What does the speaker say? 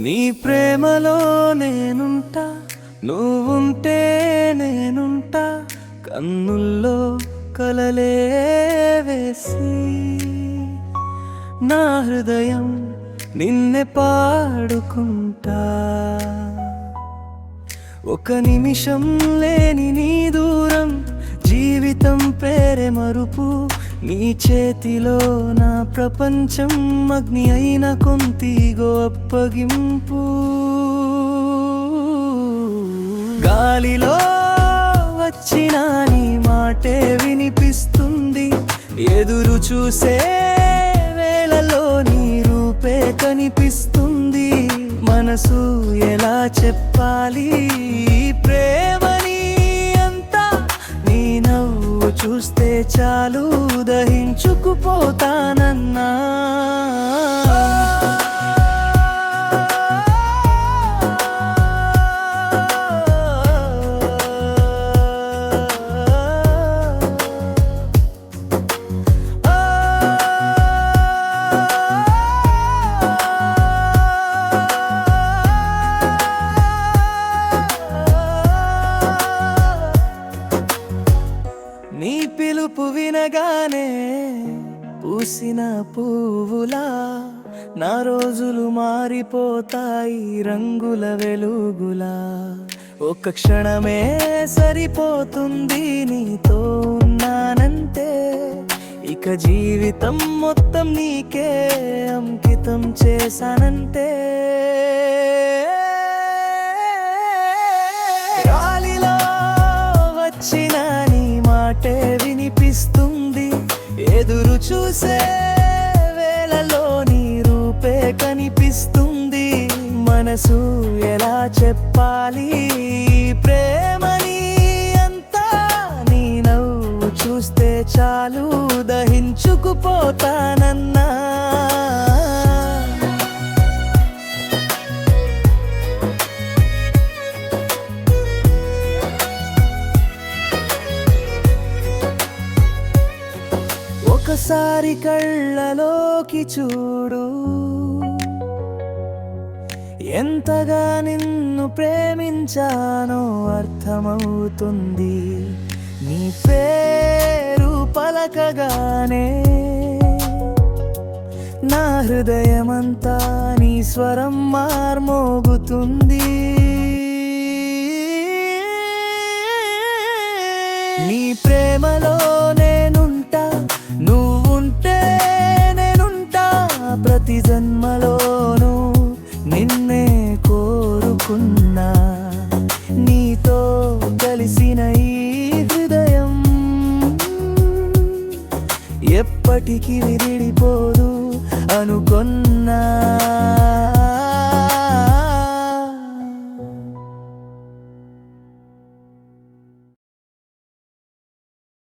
నీ ప్రేమలో నేనుంటా, నువ్వుంటే నేనుంటా, కన్నుల్లో కలలే వేసి నా హృదయం నిన్నే పాడుకుంటా. ఒక నిమిషం లేని నీ దూరం, జీవితం పేరే మరుపు. నీ చేతిలో నా ప్రపంచం, అగ్ని అయిన కొంతిగో అప్పగింపు. గాలిలో వచ్చిన నీ మాటే వినిపిస్తుంది, ఎదురు చూసే వేళలో నీ రూపే కనిపిస్తుంది. మనసు ఎలా చెప్పాలి ప్రేమని అంతా, నీ నవ్వు చూస్తే చాలు దహించుకుపోతానన్నా. నీ పిలుపు వినగానే పూసిన పువ్వులా నా రోజులు మారిపోతాయి రంగుల వెలుగులా. ఒక్క క్షణమే సరిపోతుంది నీతో ఉన్నానంటే, ఇక జీవితం మొత్తం నీకే అంకితం చేశానంటే. గాలిలో వచ్చిన మాటే వినిపిస్తుంది, ఎదురు చూసే వేళలో నీ రూపే కనిపిస్తుంది. మనసు ఎలా చెప్పాలి ప్రేమని అంతా, నీ నవ్వు చూస్తే చాలు దహించుకుపోతానన్నా. ఒకసారి కళ్ళలోకి చూడు, ఎంతగా నిన్ను ప్రేమించానో అర్థమవుతుంది. నీ పేరు పలకగానే నా హృదయమంతా నీ స్వరం మార్మోగుతుంది. నీ ప్రేమలో నేనుంటా, నువ్వుంటే నేనుంటా, ప్రతి జన్మలోనూ నిన్నే కోరుకున్నా. నీతో కలిసిన ఈ హృదయం ఎప్పటికీ